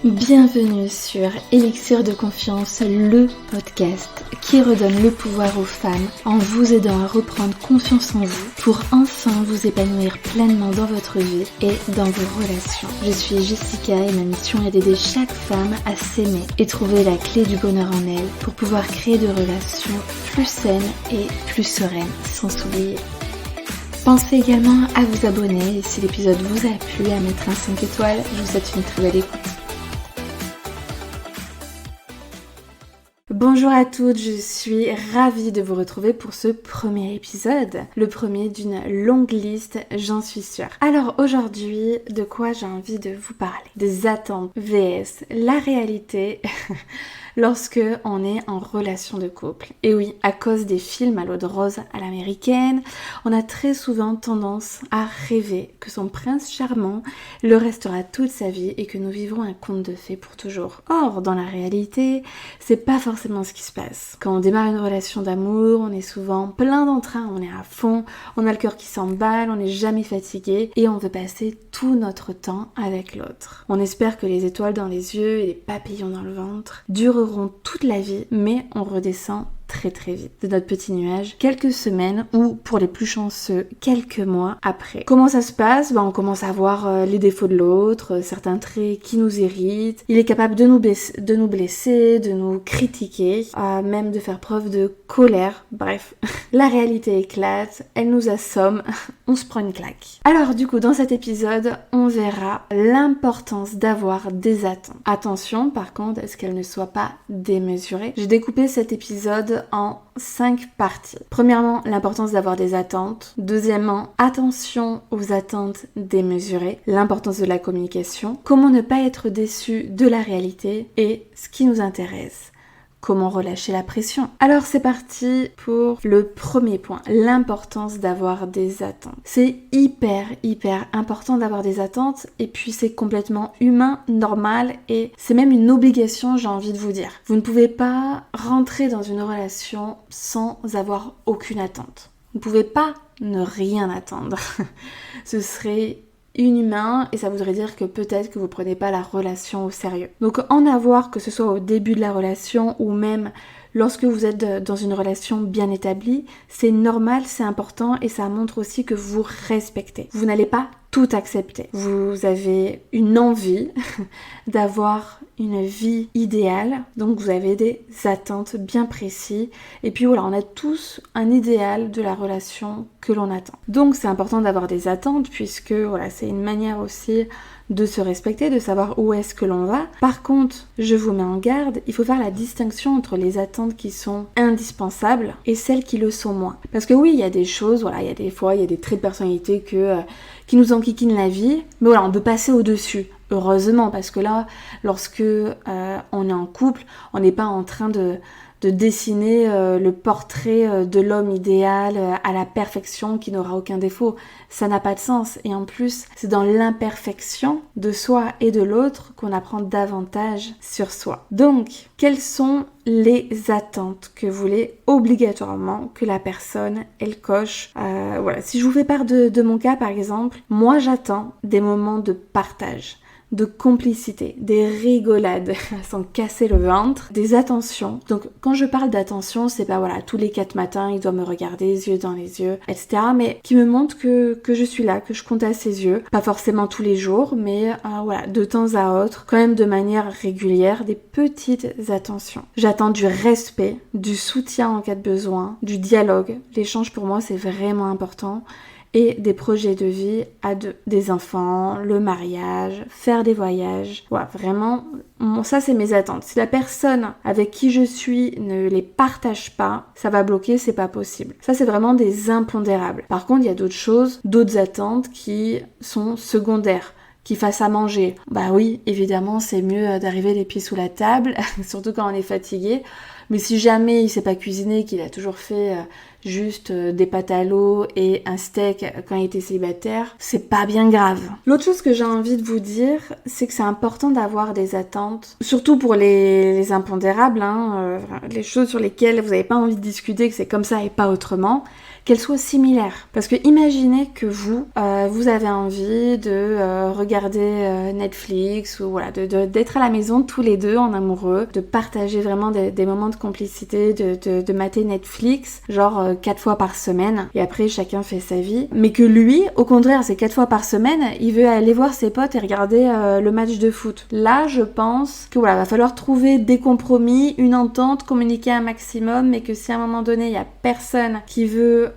Bienvenue sur Élixir de Confiance, le podcast qui redonne le pouvoir aux femmes en vous aidant à reprendre confiance en vous pour enfin vous épanouir pleinement dans votre vie et dans vos relations. Je suis Jessica et ma mission est d'aider chaque femme à s'aimer et trouver la clé du bonheur en elle pour pouvoir créer des relations plus saines et plus sereines sans s'oublier. Pensez également à vous abonner et si l'épisode vous a plu, à mettre un 5 étoiles. Je vous souhaite une très belle écoute. Bonjour à toutes, je suis ravie de vous retrouver pour ce premier épisode, le premier d'une longue liste, j'en suis sûre. Alors aujourd'hui, de quoi j'ai envie de vous parler? Des attentes vs la réalité lorsque on est en relation de couple. Et oui, à cause des films à l'eau de rose à l'américaine, on a très souvent tendance à rêver que son prince charmant le restera toute sa vie et que nous vivrons un conte de fées pour toujours. Or, dans la réalité, c'est pas forcément ce qui se passe. Quand on démarre une relation d'amour, on est souvent plein d'entrain, on est à fond, on a le cœur qui s'emballe, on n'est jamais fatigué et on veut passer tout notre temps avec l'autre. On espère que les étoiles dans les yeux et les papillons dans le ventre dureront toute la vie, mais on redescend très vite de notre petit nuage, quelques semaines ou pour les plus chanceux, quelques mois après. Comment ça se passe? On commence à voir les défauts de l'autre, certains traits qui nous irritent. Il est capable de nous blesser, de nous critiquer, même de faire preuve de colère. Bref, la réalité éclate, elle nous assomme, on se prend une claque. Alors du coup, dans cet épisode, on verra l'importance d'avoir des attentes. Attention par contre, à ce qu'elles ne soient pas démesurées. J'ai découpé cet épisode en 5 parties. Premièrement, l'importance d'avoir des attentes. Deuxièmement, attention aux attentes démesurées. L'importance de la communication. Comment ne pas être déçu de la réalité et ce qui nous intéresse. Comment relâcher la pression? Alors c'est parti pour le premier point, l'importance d'avoir des attentes. C'est hyper important d'avoir des attentes et puis c'est complètement humain, normal et c'est même une obligation, j'ai envie de vous dire. Vous ne pouvez pas rentrer dans une relation sans avoir aucune attente. Vous ne pouvez pas ne rien attendre. Ce serait inhumain et ça voudrait dire que peut-être que vous prenez pas la relation au sérieux. Donc en avoir, que ce soit au début de la relation ou même lorsque vous êtes dans une relation bien établie, c'est normal, c'est important et ça montre aussi que vous respectez. Vous n'allez pas tout accepter. Vous avez une envie d'avoir une vie idéale, donc vous avez des attentes bien précises et puis voilà, on a tous un idéal de la relation que l'on attend. Donc c'est important d'avoir des attentes puisque voilà, c'est une manière aussi de se respecter, de savoir où est-ce que l'on va. Par contre, je vous mets en garde, il faut faire la distinction entre les attentes qui sont indispensables et celles qui le sont moins. Parce que oui, il y a des choses, voilà, il y a des fois, il y a des traits de personnalité qui nous enquiquinent la vie, mais voilà, on peut passer au-dessus. Heureusement, parce que là, lorsque on est en couple, on n'est pas en train de dessiner le portrait de l'homme idéal à la perfection qui n'aura aucun défaut. Ça n'a pas de sens. Et en plus, c'est dans l'imperfection de soi et de l'autre qu'on apprend davantage sur soi. Donc, quelles sont les attentes que vous voulez obligatoirement que la personne, elle coche? Voilà. Si je vous fais part de mon cas, par exemple, moi j'attends des moments de partage, de complicité, des rigolades sans casser le ventre, des attentions. Donc quand je parle d'attention, c'est pas voilà, tous les 4 matins, il doit me regarder les yeux dans les yeux, etc. Mais qui me montre que je suis là, que je compte à ses yeux. Pas forcément tous les jours, mais voilà, de temps à autre, quand même de manière régulière, des petites attentions. J'attends du respect, du soutien en cas de besoin, du dialogue. L'échange pour moi, c'est vraiment important. Et des projets de vie à deux. Des enfants, le mariage, faire des voyages. Voilà, vraiment, ça c'est mes attentes. Si la personne avec qui je suis ne les partage pas, ça va bloquer, c'est pas possible. Ça c'est vraiment des impondérables. Par contre, il y a d'autres choses, d'autres attentes qui sont secondaires. Qu'il fasse à manger. Bah oui, évidemment, c'est mieux d'arriver les pieds sous la table, surtout quand on est fatigué. Mais si jamais il sait pas cuisiner, qu'il a toujours fait juste des pâtes à l'eau et un steak quand il était célibataire, c'est pas bien grave. L'autre chose que j'ai envie de vous dire, c'est que c'est important d'avoir des attentes, surtout pour les impondérables, les choses sur lesquelles vous n'avez pas envie de discuter, que c'est comme ça et pas autrement. qu'elles soient similaires. Parce que imaginez que vous avez envie de regarder Netflix ou voilà, d'être à la maison tous les deux en amoureux, de partager vraiment des moments de complicité, de mater Netflix, genre 4 fois par semaine, et après chacun fait sa vie. Mais que lui, au contraire, c'est 4 fois par semaine, il veut aller voir ses potes et regarder le match de foot. Là, je pense que voilà, va falloir trouver des compromis, une entente, communiquer un maximum, mais que si à un moment donné, il y a personne qui veut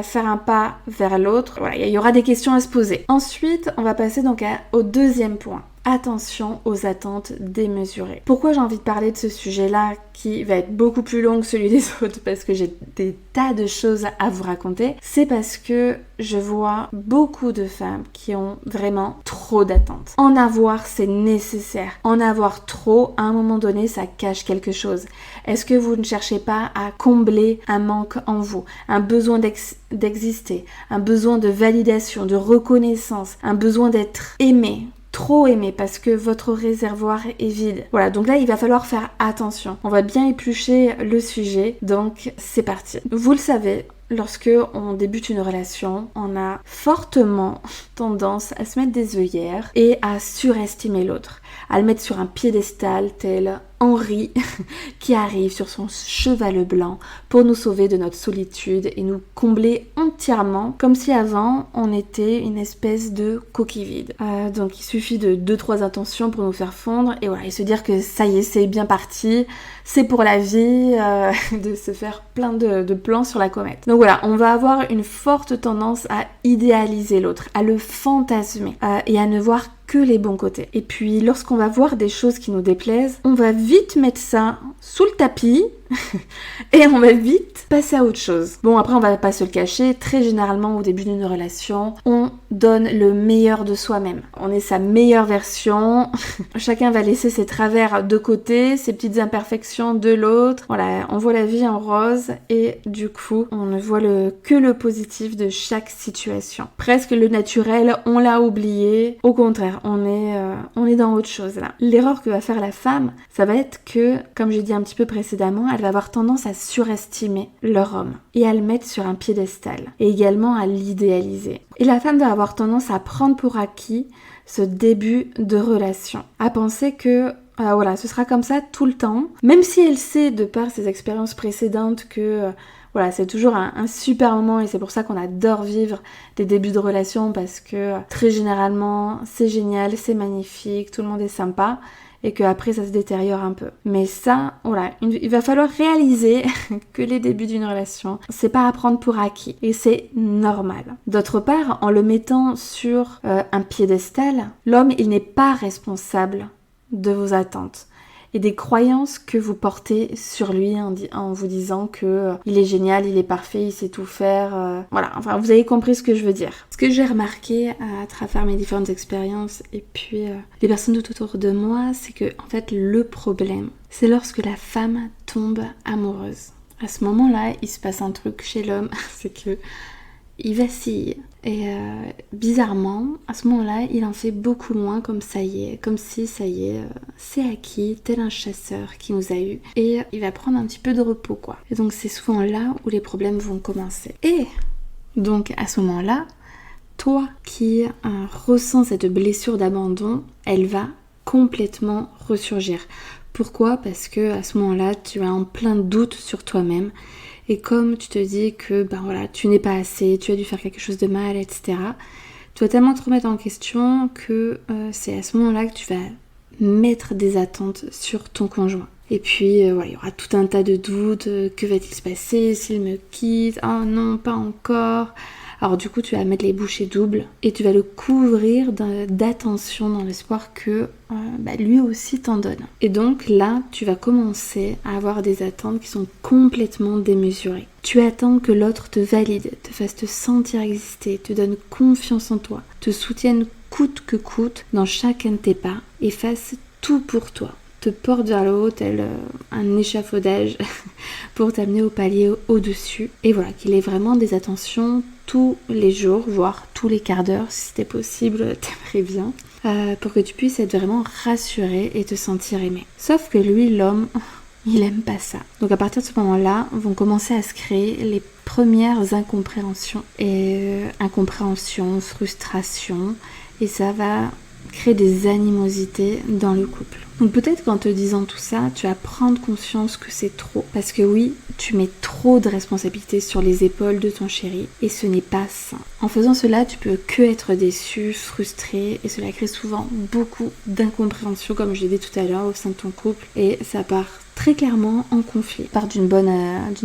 faire un pas vers l'autre, voilà, il y aura des questions à se poser. Ensuite, on va passer donc au deuxième point. Attention aux attentes démesurées. Pourquoi j'ai envie de parler de ce sujet-là qui va être beaucoup plus long que celui des autres parce que j'ai des tas de choses à vous raconter? C'est parce que je vois beaucoup de femmes qui ont vraiment trop d'attentes. En avoir, c'est nécessaire. En avoir trop, à un moment donné, ça cache quelque chose. Est-ce que vous ne cherchez pas à combler un manque en vous, un besoin d'exister, un besoin de validation, de reconnaissance, un besoin d'être aimé? Trop aimé parce que votre réservoir est vide. Voilà, donc là il va falloir faire attention. On va bien éplucher le sujet, donc c'est parti. Vous le savez, lorsque on débute une relation, on a fortement tendance à se mettre des œillères et à surestimer l'autre, à le mettre sur un piédestal tel Henri qui arrive sur son cheval blanc pour nous sauver de notre solitude et nous combler entièrement comme si avant on était une espèce de coquille vide. Donc il suffit de 2-3 intentions pour nous faire fondre et voilà, et se dire que ça y est, c'est bien parti, c'est pour la vie, de se faire plein de plans sur la comète. Donc voilà, on va avoir une forte tendance à idéaliser l'autre, à le fantasmer et à ne voir que les bons côtés. Et puis lorsqu'on va voir des choses qui nous déplaisent, on va vite mettre ça sous le tapis et on va vite passer à autre chose. Bon, après on va pas se le cacher, très généralement au début d'une relation, on donne le meilleur de soi-même. On est sa meilleure version. Chacun va laisser ses travers de côté, ses petites imperfections de l'autre. Voilà, on voit la vie en rose et du coup, on ne voit que le positif de chaque situation. Presque le naturel, on l'a oublié. Au contraire, on est dans autre chose là. L'erreur que va faire la femme, ça va être que, comme j'ai dit un petit peu précédemment, elle va avoir tendance à surestimer leur homme et à le mettre sur un piédestal et également à l'idéaliser. Et la femme va avoir tendance à prendre pour acquis ce début de relation, à penser que voilà, ce sera comme ça tout le temps, même si elle sait de par ses expériences précédentes que voilà, c'est toujours un super moment et c'est pour ça qu'on adore vivre des débuts de relation parce que très généralement c'est génial, c'est magnifique, tout le monde est sympa et qu'après ça se détériore un peu. Mais ça, voilà, il va falloir réaliser que les débuts d'une relation, c'est pas à prendre pour acquis et c'est normal. D'autre part, en le mettant sur un piédestal, l'homme, il n'est pas responsable de vos attentes et des croyances que vous portez sur lui en vous disant que il est génial, il est parfait, il sait tout faire. Voilà, enfin vous avez compris ce que je veux dire. Ce que j'ai remarqué à travers mes différentes expériences et puis les personnes tout autour de moi, c'est que en fait le problème, c'est lorsque la femme tombe amoureuse. À ce moment-là, il se passe un truc chez l'homme, c'est que il vacille. Et bizarrement, à ce moment-là, il en fait beaucoup moins comme ça y est, comme si ça y est, c'est acquis, tel un chasseur qui nous a eu. Et il va prendre un petit peu de repos, quoi. Et donc c'est souvent là où les problèmes vont commencer. Et donc à ce moment-là, toi qui ressens cette blessure d'abandon, elle va complètement ressurgir. Pourquoi ? Parce que à ce moment-là, tu es en plein doute sur toi-même. Et comme tu te dis que ben voilà, tu n'es pas assez, tu as dû faire quelque chose de mal, etc. Tu vas tellement te remettre en question que c'est à ce moment-là que tu vas mettre des attentes sur ton conjoint. Et puis voilà, il y aura tout un tas de doutes. Que va-t-il se passer s'il me quitte ? Oh non, pas encore. Alors du coup, tu vas mettre les bouchées doubles et tu vas le couvrir d'attention dans l'espoir que lui aussi t'en donne. Et donc là, tu vas commencer à avoir des attentes qui sont complètement démesurées. Tu attends que l'autre te valide, te fasse te sentir exister, te donne confiance en toi, te soutienne coûte que coûte dans chacun de tes pas et fasse tout pour toi. Te porte vers le haut tel un échafaudage pour t'amener au palier au-dessus. Et voilà, qu'il ait vraiment des attentions tous les jours, voire tous les quarts d'heure, si c'était possible, t'aimerais bien, pour que tu puisses être vraiment rassuré et te sentir aimé. Sauf que lui, l'homme, il aime pas ça. Donc à partir de ce moment-là, vont commencer à se créer les premières incompréhensions. Incompréhensions, frustrations, et ça va créer des animosités dans le couple. Donc peut-être qu'en te disant tout ça, tu vas prendre conscience que c'est trop. Parce que oui, tu mets trop de responsabilités sur les épaules de ton chéri et ce n'est pas sain. En faisant cela, tu peux que être déçu, frustré et cela crée souvent beaucoup d'incompréhension, comme je l'ai dit tout à l'heure, au sein de ton couple. Et ça part très clairement en conflit. Ça part d'une bonne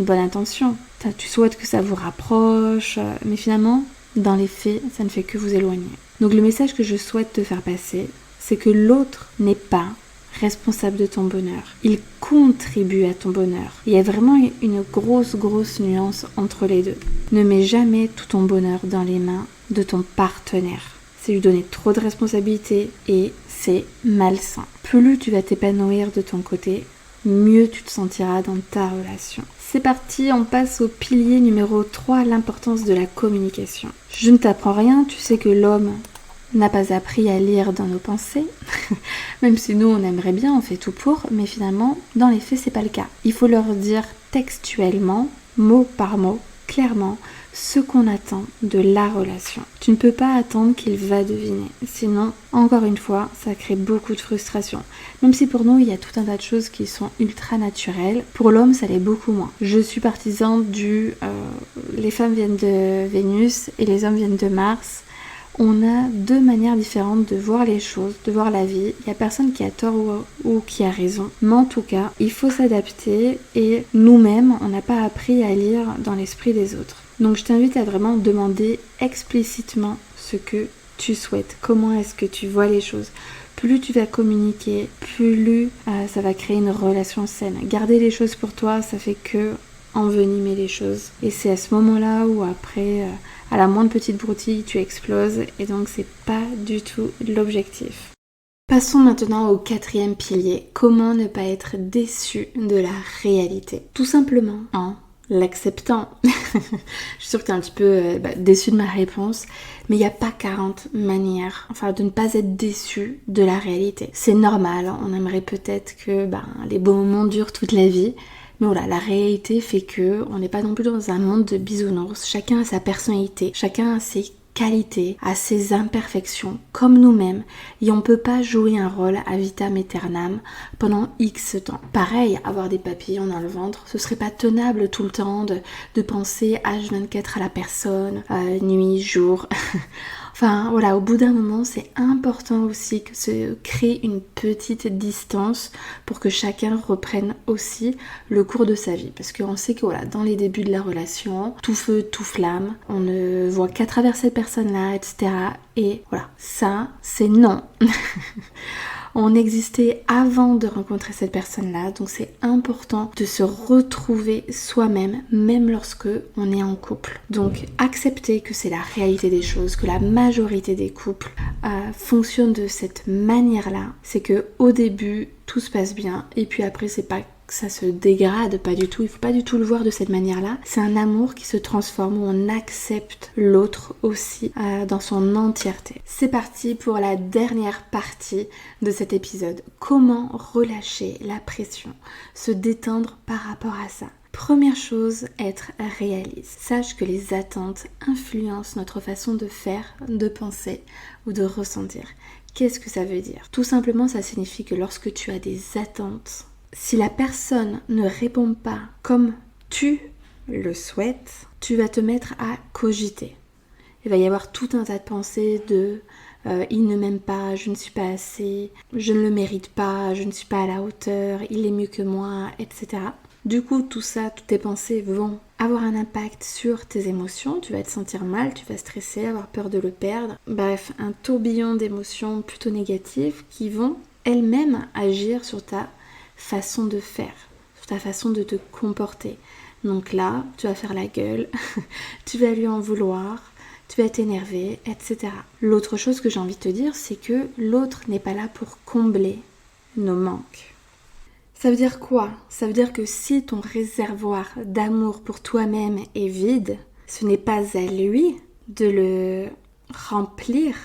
intention. Tu souhaites que ça vous rapproche, mais finalement, dans les faits, ça ne fait que vous éloigner. Donc le message que je souhaite te faire passer, c'est que l'autre n'est pas responsable de ton bonheur. Il contribue à ton bonheur. Il y a vraiment une grosse nuance entre les deux. Ne mets jamais tout ton bonheur dans les mains de ton partenaire. C'est lui donner trop de responsabilités et c'est malsain. Plus tu vas t'épanouir de ton côté, mieux tu te sentiras dans ta relation. C'est parti, on passe au pilier numéro 3, l'importance de la communication. Je ne t'apprends rien, tu sais que l'homme n'a pas appris à lire dans nos pensées, même si nous on aimerait bien, on fait tout pour, mais finalement, dans les faits, c'est pas le cas. Il faut leur dire textuellement, mot par mot, clairement, ce qu'on attend de la relation. Tu ne peux pas attendre qu'il va deviner, sinon, encore une fois, ça crée beaucoup de frustration. Même si pour nous, il y a tout un tas de choses qui sont ultra naturelles, pour l'homme, ça l'est beaucoup moins. Je suis partisan les femmes viennent de Vénus et les hommes viennent de Mars. On a deux manières différentes de voir les choses, de voir la vie. Il n'y a personne qui a tort ou qui a raison. Mais en tout cas, il faut s'adapter et nous-mêmes, on n'a pas appris à lire dans l'esprit des autres. Donc je t'invite à vraiment demander explicitement ce que tu souhaites. Comment est-ce que tu vois les choses ? Plus tu vas communiquer, plus ça va créer une relation saine. Garder les choses pour toi, ça fait que envenimer les choses. Et c'est à ce moment-là où après, à la moindre petite broutille, tu exploses. Et donc c'est pas du tout l'objectif. Passons maintenant au 4e pilier. Comment ne pas être déçu de la réalité ? Tout simplement en l'acceptant. Je suis sûre que tu es un petit peu déçu de ma réponse, mais il n'y a pas 40 manières de ne pas être déçu de la réalité. C'est normal, on aimerait peut-être que les beaux moments durent toute la vie, mais voilà, la réalité fait que on n'est pas non plus dans un monde de bisounours. Chacun a sa personnalité, chacun a ses qualités, à ses imperfections, comme nous-mêmes, et on peut pas jouer un rôle à vitam aeternam pendant X temps. Pareil, avoir des papillons dans le ventre, ce serait pas tenable tout le temps de penser H24 à la personne, nuit, jour. Enfin voilà, au bout d'un moment, c'est important aussi que se crée une petite distance pour que chacun reprenne aussi le cours de sa vie. Parce qu'on sait que voilà, dans les débuts de la relation, tout feu, tout flamme, on ne voit qu'à travers cette personne-là, etc. Et voilà, ça, c'est non. On existait avant de rencontrer cette personne-là, donc c'est important de se retrouver soi-même, même lorsque on est en couple. Donc accepter que c'est la réalité des choses, que la majorité des couples fonctionnent de cette manière-là. C'est que au début, tout se passe bien, et puis après, c'est pas que ça se dégrade, pas du tout, il faut pas du tout le voir de cette manière-là. C'est un amour qui se transforme, où on accepte l'autre aussi dans son entièreté. C'est parti pour la dernière partie de cet épisode. Comment relâcher la pression, se détendre par rapport à ça. Première chose, être réaliste. Sache que les attentes influencent notre façon de faire, de penser ou de ressentir. Qu'est-ce que ça veut dire ? Tout simplement, ça signifie que lorsque tu as des attentes, si la personne ne répond pas comme tu le souhaites, tu vas te mettre à cogiter. Il va y avoir tout un tas de pensées de il ne m'aime pas, je ne suis pas assez, je ne le mérite pas, je ne suis pas à la hauteur, il est mieux que moi, etc. Du coup, tout ça, toutes tes pensées vont avoir un impact sur tes émotions. Tu vas te sentir mal, tu vas stresser, avoir peur de le perdre. Bref, un tourbillon d'émotions plutôt négatives qui vont elles-mêmes agir sur ta façon de faire, sur ta façon de te comporter. Donc là, tu vas faire la gueule, tu vas lui en vouloir, tu vas t'énerver, etc. L'autre chose que j'ai envie de te dire, c'est que l'autre n'est pas là pour combler nos manques. Ça veut dire quoi ? Ça veut dire que si ton réservoir d'amour pour toi-même est vide, ce n'est pas à lui de le remplir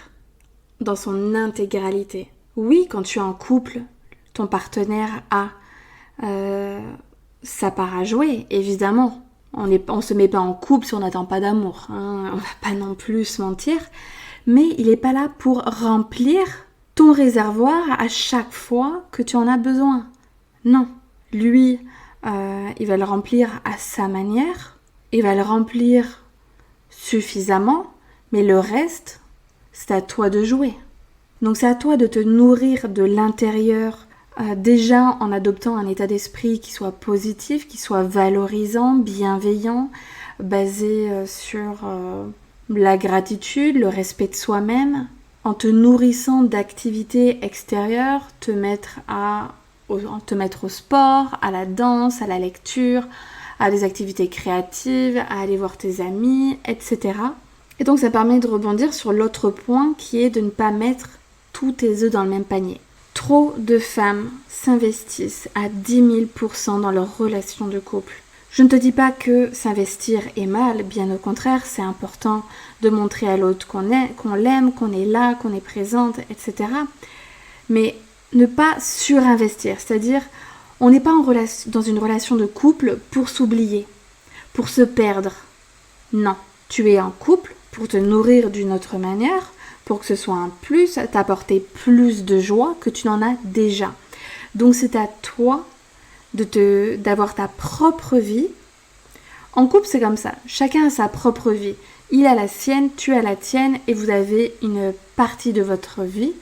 dans son intégralité. Oui, quand tu es en couple, ton partenaire a ça part à jouer, évidemment. On se met pas en couple si on n'attend pas d'amour, hein. On va pas non plus se mentir. Mais il n'est pas là pour remplir ton réservoir à chaque fois que tu en as besoin. Non. Lui, il va le remplir à sa manière. Il va le remplir suffisamment. Mais le reste, c'est à toi de jouer. Donc c'est à toi de te nourrir de l'intérieur, déjà en adoptant un état d'esprit qui soit positif, qui soit valorisant, bienveillant, basé sur la gratitude, le respect de soi-même, en te nourrissant d'activités extérieures, te mettre au sport, à la danse, à la lecture, à des activités créatives, à aller voir tes amis, etc. Et donc ça permet de rebondir sur l'autre point qui est de ne pas mettre tous tes œufs dans le même panier. Trop de femmes s'investissent à 10 000% dans leur relation de couple. Je ne te dis pas que s'investir est mal, bien au contraire, c'est important de montrer à l'autre qu'on l'aime, qu'on est là, qu'on est présente, etc. Mais ne pas surinvestir, c'est-à-dire on n'est pas dans une relation de couple pour s'oublier, pour se perdre. Non, tu es en couple pour te nourrir d'une autre manière, pour que ce soit un plus, t'apporter plus de joie que tu n'en as déjà. Donc c'est à toi d'avoir ta propre vie. En couple, c'est comme ça. Chacun a sa propre vie. Il a la sienne, tu as la tienne et vous avez une partie de votre vie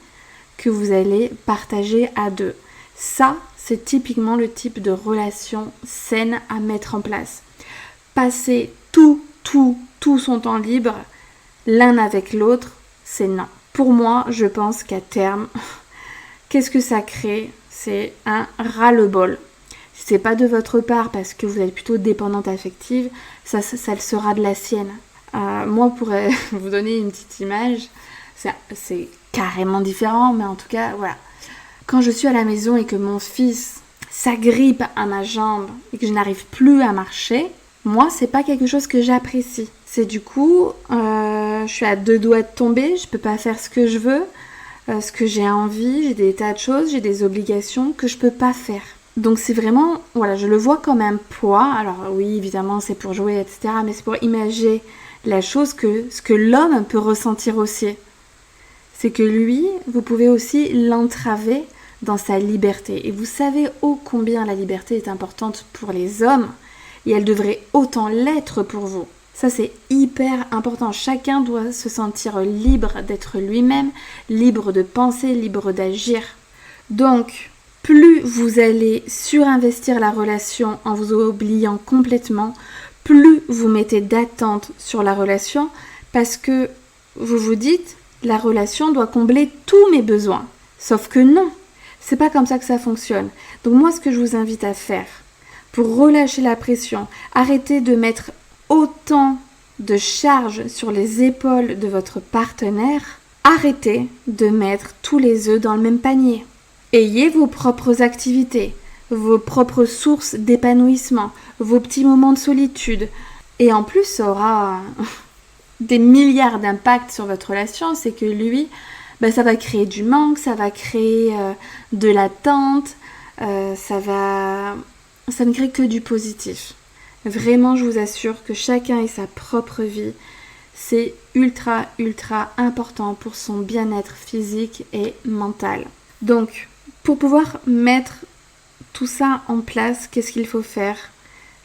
que vous allez partager à deux. Ça, c'est typiquement le type de relation saine à mettre en place. Passer tout son temps libre l'un avec l'autre, c'est non. Pour moi, je pense qu'à terme, qu'est-ce que ça crée ? C'est un ras-le-bol. Si c'est pas de votre part parce que vous êtes plutôt dépendante affective, ça le sera de la sienne. Moi, pour vous donner une petite image, c'est carrément différent, mais en tout cas, voilà. Quand je suis à la maison et que mon fils s'agrippe à ma jambe et que je n'arrive plus à marcher, moi, c'est pas quelque chose que j'apprécie. C'est du coup, je suis à 2 doigts de tomber, je peux pas faire ce que je veux, ce que j'ai envie, j'ai des tas de choses, j'ai des obligations que je peux pas faire. Donc c'est vraiment, voilà, je le vois comme un poids. Alors oui, évidemment, c'est pour jouer, etc. Mais c'est pour imaginer la chose ce que l'homme peut ressentir aussi. C'est que lui, vous pouvez aussi l'entraver dans sa liberté. Et vous savez ô combien la liberté est importante pour les hommes. Et elle devrait autant l'être pour vous. Ça, c'est hyper important. Chacun doit se sentir libre d'être lui-même, libre de penser, libre d'agir. Donc, plus vous allez surinvestir la relation en vous oubliant complètement, plus vous mettez d'attente sur la relation parce que vous vous dites « la relation doit combler tous mes besoins ». Sauf que non, c'est pas comme ça que ça fonctionne. Donc moi, ce que je vous invite à faire, pour relâcher la pression, arrêtez de mettre autant de charge sur les épaules de votre partenaire, arrêtez de mettre tous les œufs dans le même panier. Ayez vos propres activités, vos propres sources d'épanouissement, vos petits moments de solitude. Et en plus, ça aura des milliards d'impacts sur votre relation. C'est que lui, ça va créer du manque, ça va créer de l'attente, ça ne crée que du positif. Vraiment, je vous assure que chacun ait sa propre vie. C'est ultra important pour son bien-être physique et mental. Donc, pour pouvoir mettre tout ça en place, qu'est-ce qu'il faut faire ?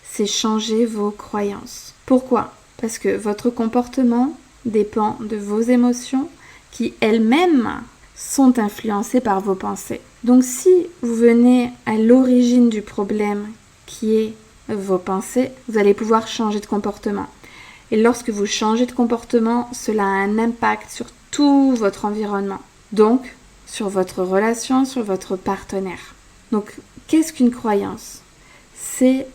C'est changer vos croyances. Pourquoi ? Parce que votre comportement dépend de vos émotions qui elles-mêmes sont influencées par vos pensées. Donc si vous venez à l'origine du problème qui est vos pensées, vous allez pouvoir changer de comportement. Et lorsque vous changez de comportement, cela a un impact sur tout votre environnement. Donc, sur votre relation, sur votre partenaire. Donc, qu'est-ce qu'une croyance ? C'est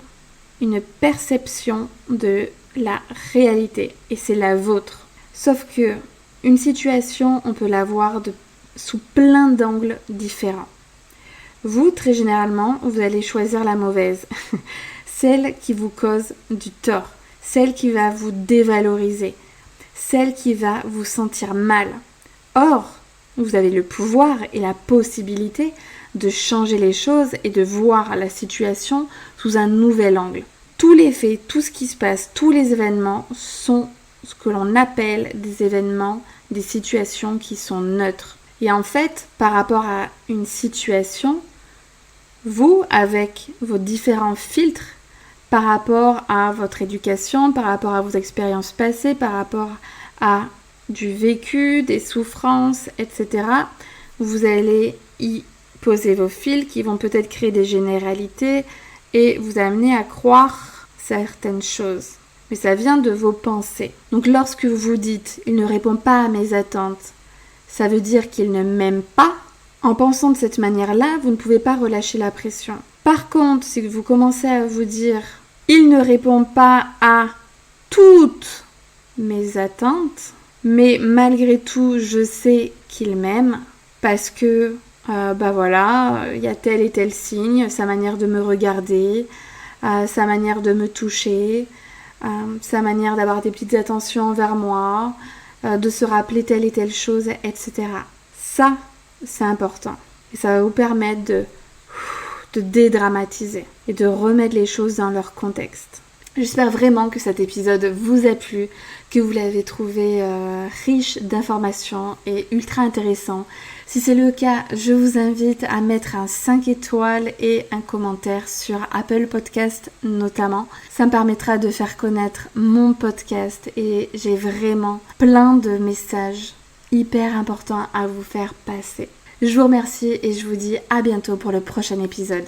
une perception de la réalité et c'est la vôtre. Sauf que une situation, on peut la voir sous plein d'angles différents. Vous, très généralement, vous allez choisir la mauvaise, celle qui vous cause du tort, celle qui va vous dévaloriser, celle qui va vous sentir mal. Or, vous avez le pouvoir et la possibilité de changer les choses et de voir la situation sous un nouvel angle. Tous les faits, tout ce qui se passe, tous les événements sont ce que l'on appelle des événements, des situations qui sont neutres. Et en fait, par rapport à une situation, vous, avec vos différents filtres, par rapport à votre éducation, par rapport à vos expériences passées, par rapport à du vécu, des souffrances, etc., vous allez y poser vos fils qui vont peut-être créer des généralités et vous amener à croire certaines choses. Mais ça vient de vos pensées. Donc lorsque vous dites « il ne répond pas à mes attentes », ça veut dire qu'il ne m'aime pas. En pensant de cette manière-là, vous ne pouvez pas relâcher la pression. Par contre, si vous commencez à vous dire « il ne répond pas à toutes mes attentes », mais malgré tout, je sais qu'il m'aime parce que, il y a tel et tel signe, sa manière de me regarder, sa manière de me toucher, sa manière d'avoir des petites attentions envers moi, de se rappeler telle et telle chose, etc. Ça, c'est important. Et ça va vous permettre de dédramatiser et de remettre les choses dans leur contexte. J'espère vraiment que cet épisode vous a plu, que vous l'avez trouvé riche d'informations et ultra intéressant. Si c'est le cas, je vous invite à mettre un 5 étoiles et un commentaire sur Apple Podcast notamment. Ça me permettra de faire connaître mon podcast et j'ai vraiment plein de messages hyper importants à vous faire passer. Je vous remercie et je vous dis à bientôt pour le prochain épisode.